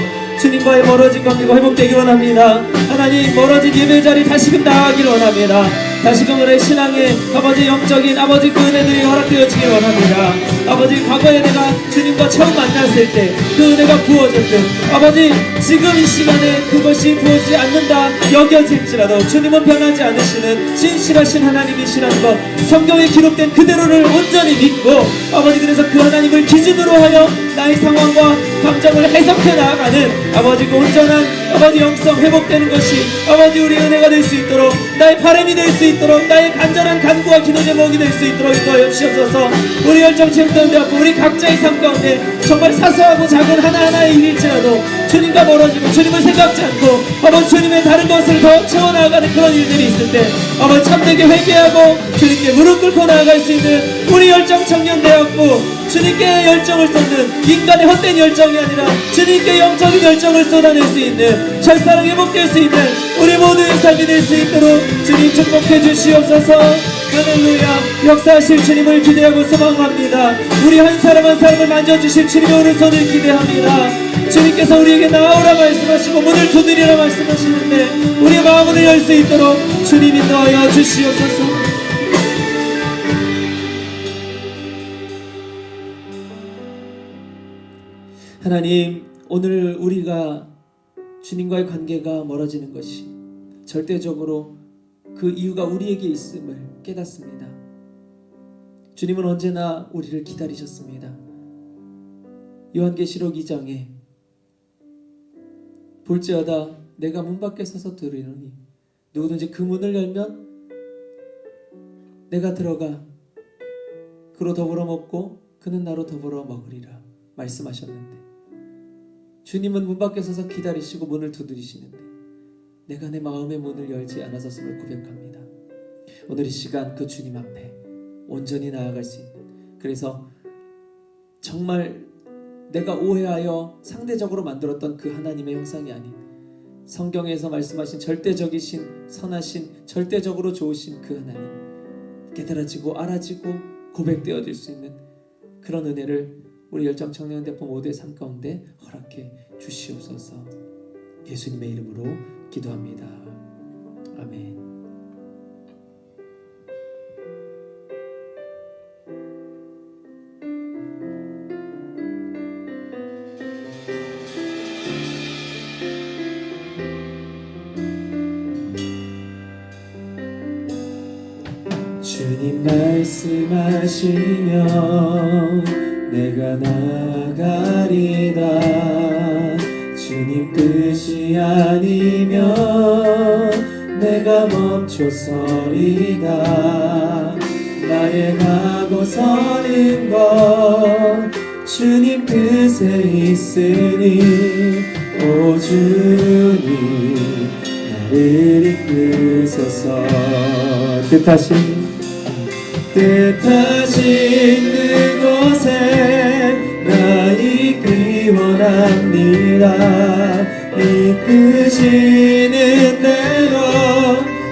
주님과의 멀어진 관계가 회복되기 원합니다. 하나님, 멀어진 예배 자리 다시금 나아가기를 원합니다. 다시금 우리의 신앙의 아버지 영적인 아버지 그 은혜들이 허락되어지길 원합니다. 아버지, 과거에 내가 주님과 처음 만났을 때 그 은혜가 부어졌듯 아버지, 지금 이 시간에 그것이 부어지지 않는다 여겨질지라도 주님은 변하지 않으시는 진실하신 하나님이시라는 것, 성경에 기록된 그대로를 온전히 믿고 아버지, 그래서 그 하나님을 기준으로 하여 나의 상황과 감정을 해석해 나아가는 아버지, 그 온전한 아버지 영성 회복되는 것이 아버지 우리 은혜가 될 수 있도록, 나의 바람이 될 수 있도록, 나의 간절한 간구와 기도 제목이 될 수 있도록 인도하여 주시옵소서. 우리 열정체험단대 앞에 우리 각자의 삶 가운데 정말 사소하고 작은 하나하나의 일일지라도 주님과 멀어지고 주님을 생각지 않고 아버지 주님의 다른 것을 더 채워나가는 그런 일들이 있을 때 아버지 참되게 회개하고 주님께 무릎 꿇고 나아갈 수 있는 우리 열정 청년대학부, 주님께 열정을 쏟는 인간의 헛된 열정이 아니라 주님께 영적인 열정을 쏟아낼 수 있는, 첫사랑 회복될 수 있는 우리 모두의 삶이 될 수 있도록 주님 축복해 주시옵소서. 할렐루야. 역사하실 주님을 기대하고 소망합니다. 우리 한 사람 한 사람을 만져주실 주님의 오른손을 기대합니다. 주님께서 우리에게 나오라 말씀하시고 문을 두드리라 말씀하시는데 우리의 마음을 열 수 있도록 주님 인도하여 주시옵소서. 하나님, 오늘 우리가 주님과의 관계가 멀어지는 것이 절대적으로 그 이유가 우리에게 있음을 깨닫습니다. 주님은 언제나 우리를 기다리셨습니다. 요한계시록 2장에 볼지어다 내가 문 밖에 서서 들으노니 누구든지 그 문을 열면 내가 들어가 그로 더불어 먹고 그는 나로 더불어 먹으리라 말씀하셨는데, 주님은 문 밖에 서서 기다리시고 문을 두드리시는데 내가 내 마음의 문을 열지 않았었음을 고백합니다. 오늘 이 시간 그 주님 앞에 온전히 나아갈 수 있는, 그래서 정말 내가 오해하여 상대적으로 만들었던 그 하나님의 형상이 아닌 성경에서 말씀하신 절대적이신 선하신 절대적으로 좋으신 그 하나님, 깨달아지고 알아지고 고백되어질 수 있는 그런 은혜를 우리 열정청년대포 모두의 삶 가운데 허락해 주시옵소서. 예수님의 이름으로 기도합니다. 아멘. 주님 말씀하시면 내가 나가리다. 주님 뜻이 아니면 내가 멈춰서리다. 나의 가고 서는 것 주님 뜻에 있으니 오 주님 나를 이끄소서. 뜻하신 그곳에 나 있기 원합니다. 이끄시는 대로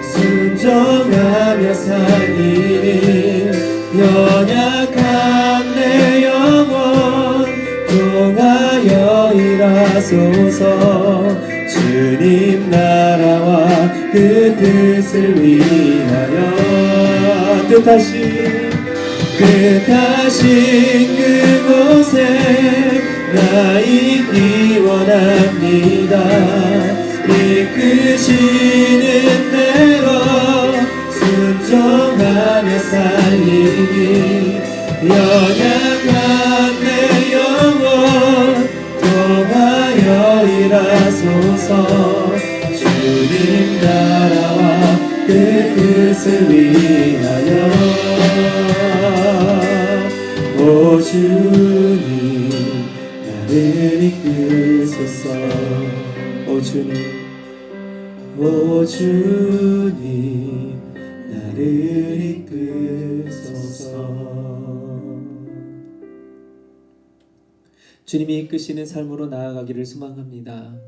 순종하며 살리니 연약한 내 영혼 통하여 일하소서. 주님 나라와 그 뜻을 위하여 뜻하신 그곳에 나 있기 원합니다. 이끄시는 대로 순종하며 살리니 연약한 내 영혼 통하여 일하소서. 주님 나라와 그 뜻을 위하여 오 주님 나를 이끄소서. 오 주님 나를 이끄소서. 주님이 이끄시는 삶으로 나아가기를 소망합니다.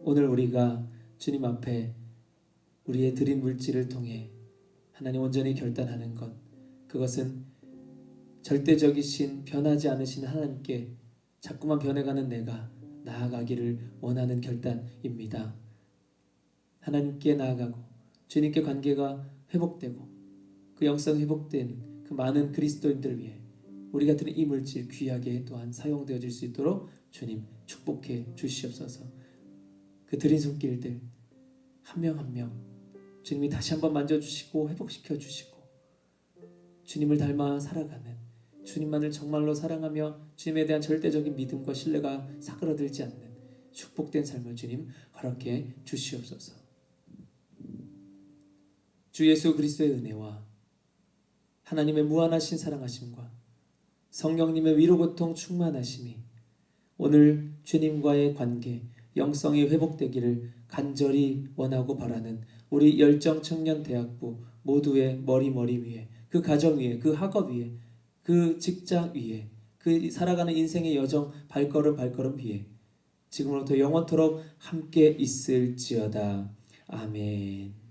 오늘 우리가 주님 앞에 우리의 드린 물질을 통해 하나님 온전히 결단하는 것, 그것은 절대적이신 변하지 않으신 하나님께 자꾸만 변해가는 내가 나아가기를 원하는 결단입니다. 하나님께 나아가고 주님께 관계가 회복되고 그 영성 회복된 그 많은 그리스도인들을 위해 우리가 드린 이 물질 귀하게 또한 사용되어질 수 있도록 주님 축복해 주시옵소서. 그 드린 손길들 한 명 한 명 주님이 다시 한번 만져주시고 회복시켜 주시고 주님을 닮아 살아가는, 주님만을 정말로 사랑하며 주님에 대한 절대적인 믿음과 신뢰가 사그라들지 않는 축복된 삶을 주님 허락해 주시옵소서. 주 예수 그리스도의 은혜와 하나님의 무한하신 사랑하심과 성령님의 위로 고통 충만하심이 오늘 주님과의 관계, 영성이 회복되기를 간절히 원하고 바라는 우리 열정청년대학부 모두의 머리 위에, 그 가정 위에, 그 학업 위에, 그 직장 위에, 그 살아가는 인생의 여정 발걸음 위에 지금으로부터 영원토록 함께 있을지어다. 아멘.